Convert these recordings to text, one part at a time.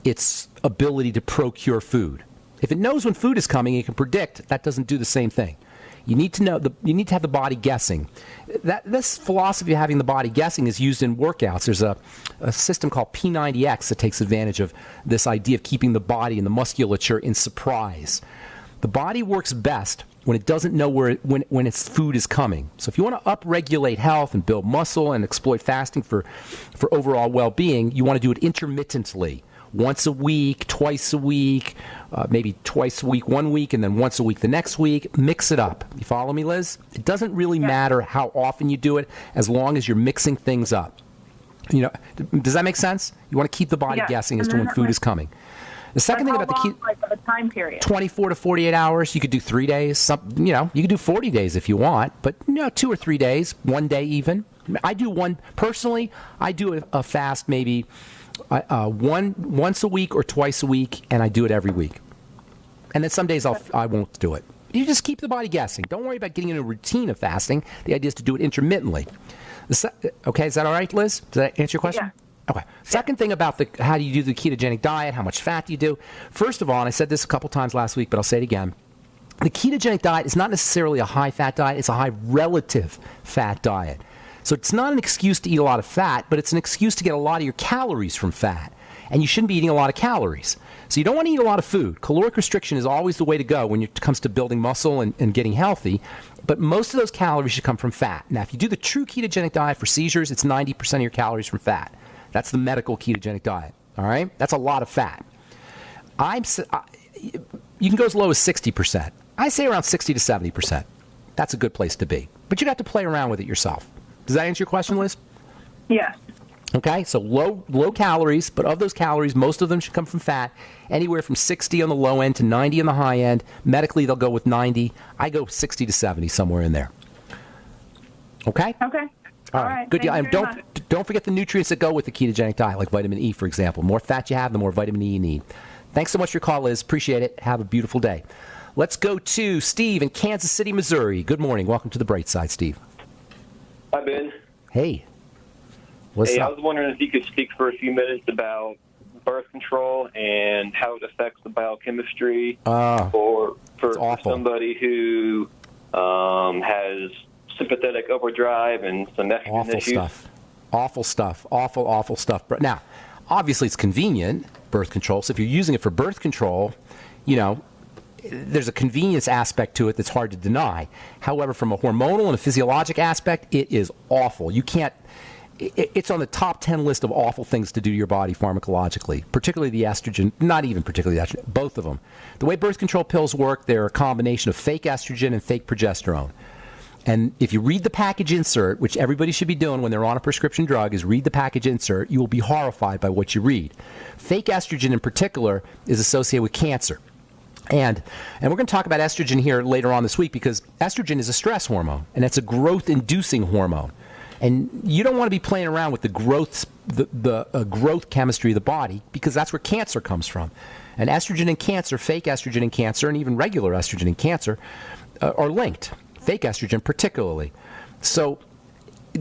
its ability to procure food. If it knows when food is coming, it can predict. That doesn't do the same thing. You need to know. You need to have the body guessing. This philosophy of having the body guessing is used in workouts. There's a system called P90X that takes advantage of this idea of keeping the body and the musculature in surprise. The body works best when it doesn't know when its food is coming. So if you want to upregulate health and build muscle and exploit fasting for overall well-being, you want to do it intermittently. Once a week, twice a week, maybe twice a week, 1 week, and then once a week the next week. Mix it up. You follow me, Liz? It doesn't really matter how often you do it as long as you're mixing things up. You know, does that make sense? You want to keep the body guessing as to when food is coming. The second thing about the time period, 24 to 48 hours. You could do 3 days. You could do 40 days if you want, but 2 or 3 days, 1 day even. I do one personally. I do a fast maybe once a week or twice a week, and I do it every week. And then some days I won't do it. You just keep the body guessing. Don't worry about getting in a routine of fasting. The idea is to do it intermittently. Okay, is that all right, Liz? Does that answer your question? Yeah. Okay. Second thing about how do you do the ketogenic diet, how much fat do you do? First of all, and I said this a couple times last week, but I'll say it again, the ketogenic diet is not necessarily a high-fat diet. It's a high relative fat diet. So it's not an excuse to eat a lot of fat, but it's an excuse to get a lot of your calories from fat. And you shouldn't be eating a lot of calories. So you don't want to eat a lot of food. Caloric restriction is always the way to go when it comes to building muscle and getting healthy. But most of those calories should come from fat. Now, if you do the true ketogenic diet for seizures, it's 90% of your calories from fat. That's the medical ketogenic diet. All right? That's a lot of fat. You can go as low as 60%. I say around 60 to 70%. That's a good place to be. But you have to play around with it yourself. Does that answer your question, Liz? Yes. Okay, so low calories, but of those calories, most of them should come from fat, anywhere from 60 on the low end to 90 on the high end. Medically, they'll go with 90. I go 60 to 70, somewhere in there. Okay? Okay. All right. Good deal. And don't forget the nutrients that go with the ketogenic diet, like vitamin E, for example. The more fat you have, the more vitamin E you need. Thanks so much for your call, Liz. Appreciate it. Have a beautiful day. Let's go to Steve in Kansas City, Missouri. Good morning. Welcome to the Bright Side, Steve. Hi, Ben. Hey. What's up? I was wondering if you could speak for a few minutes about birth control and how it affects the biochemistry for somebody who has sympathetic overdrive and some estrogen issues. Awful stuff. But now, obviously, it's convenient, birth control. So if you're using it for birth control, there's a convenience aspect to it that's hard to deny. However, from a hormonal and a physiologic aspect, it is awful. You can't. It's on the top 10 list of awful things to do to your body pharmacologically, particularly the estrogen, not even particularly the estrogen, both of them. The way birth control pills work, they're a combination of fake estrogen and fake progesterone. And if you read the package insert, which everybody should be doing when they're on a prescription drug, is read the package insert, you will be horrified by what you read. Fake estrogen in particular is associated with cancer. And we're going to talk about estrogen here later on this week because estrogen is a stress hormone, and it's a growth-inducing hormone. And you don't want to be playing around with the growth chemistry of the body because that's where cancer comes from. And estrogen and cancer, fake estrogen and cancer, and even regular estrogen and cancer are linked. Fake estrogen particularly. So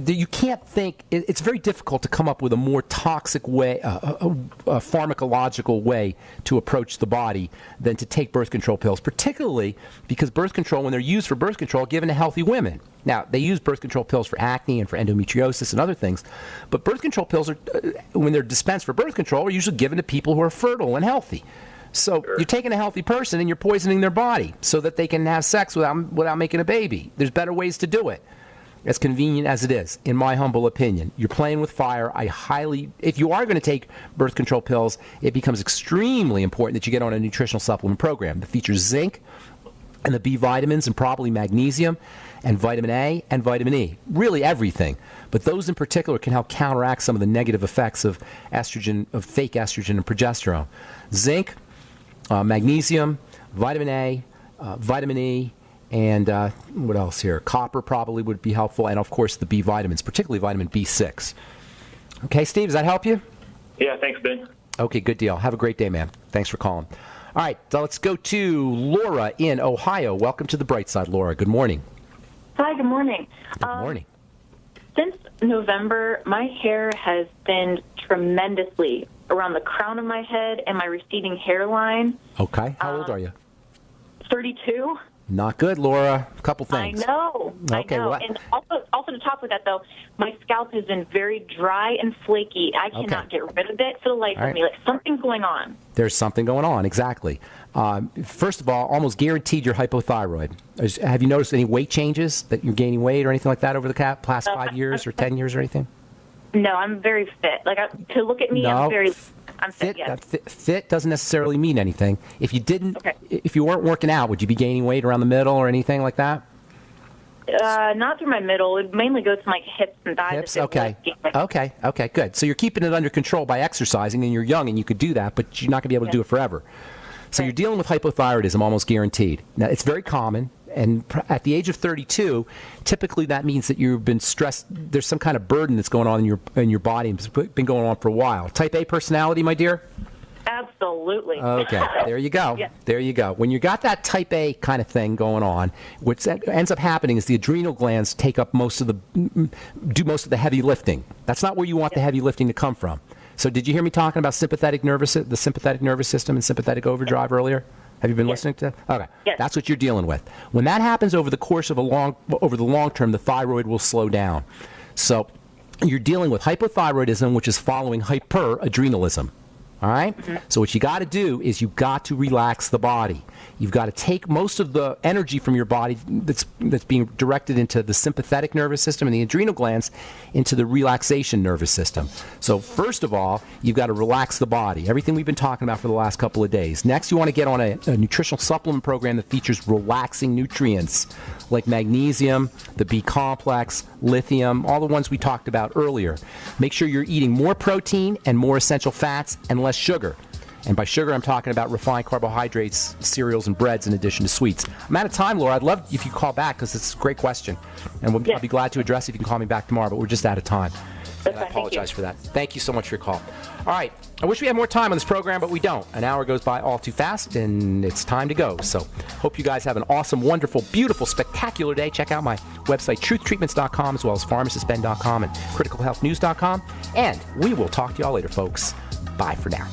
you can't think, it's very difficult to come up with a more toxic way, a pharmacological way to approach the body than to take birth control pills, particularly because birth control, when they're used for birth control, are given to healthy women. Now, they use birth control pills for acne and for endometriosis and other things, but birth control pills, when they're dispensed for birth control, are usually given to people who are fertile and healthy. So you're taking a healthy person and you're poisoning their body so that they can have sex without making a baby. There's better ways to do it. As convenient as it is, in my humble opinion. You're playing with fire. If you are going to take birth control pills, it becomes extremely important that you get on a nutritional supplement program that features zinc and the B vitamins and probably magnesium and vitamin A and vitamin E. Really everything. But those in particular can help counteract some of the negative effects of estrogen, of fake estrogen and progesterone. Zinc, magnesium, vitamin A, vitamin E, and what else here? Copper probably would be helpful, and of course the B vitamins, particularly vitamin B6. Okay, Steve, does that help you? Yeah, thanks, Ben. Okay, good deal. Have a great day, man. Thanks for calling. All right, so let's go to Laura in Ohio. Welcome to the Bright Side, Laura. Good morning. Hi, good morning. Good morning. Since November, my hair has thinned tremendously. around the crown of my head and my receding hairline. Okay. How old are you? 32. Not good, Laura. A couple things. I know. Okay, I know. well, And also to top with that, though, my scalp has been very dry and flaky. I cannot get rid of it for the life of me. Like, something's going on. There's something going on, exactly. First of all, almost guaranteed you're hypothyroid. Have you noticed any weight changes, that you're gaining weight or anything like that over the past 5 years or 10 years or anything? No, I'm very fit. Like, to look at me, I'm fit. Yes. Fit doesn't necessarily mean anything. If you didn't, if you weren't working out, would you be gaining weight around the middle or anything like that? Not through my middle. It mainly goes to my hips and thighs. Hips, okay, good. So you're keeping it under control by exercising, and you're young, and you could do that, but you're not going to be able to do it forever. So you're dealing with hypothyroidism, almost guaranteed. Now, it's very common, and at the age of 32, typically that means that you've been stressed. There's some kind of burden that's going on in your body, and it's been going on for a while. Type A personality, my dear? Absolutely. Okay, there you go. Yeah. There you go. When you got that type A kind of thing going on, what ends up happening is the adrenal glands do most of the heavy lifting. That's not where you want the heavy lifting to come from. So did you hear me talking about the sympathetic nervous system and sympathetic overdrive earlier? Have you been listening to that? Okay. Yes. That's what you're dealing with. When that happens over the course of over the long term, the thyroid will slow down. So you're dealing with hypothyroidism, which is following hyperadrenalism. All right? Mm-hmm. So what you got to do is you've got to relax the body. You've got to take most of the energy from your body that's being directed into the sympathetic nervous system and the adrenal glands into the relaxation nervous system. So first of all, you've got to relax the body. Everything we've been talking about for the last couple of days. Next, you want to get on a nutritional supplement program that features relaxing nutrients like magnesium, the B complex, lithium, all the ones we talked about earlier. Make sure you're eating more protein and more essential fats and less sugar. And by sugar, I'm talking about refined carbohydrates, cereals, and breads in addition to sweets. I'm out of time, Laura. I'd love if you call back because it's a great question. And I'll be glad to address it if you can call me back tomorrow, but we're just out of time. And I apologize for that. Thank you so much for your call. All right. I wish we had more time on this program, but we don't. An hour goes by all too fast, and it's time to go. So hope you guys have an awesome, wonderful, beautiful, spectacular day. Check out my website, truthtreatments.com, as well as pharmacistben.com and criticalhealthnews.com. And we will talk to y'all later, folks. Bye for now.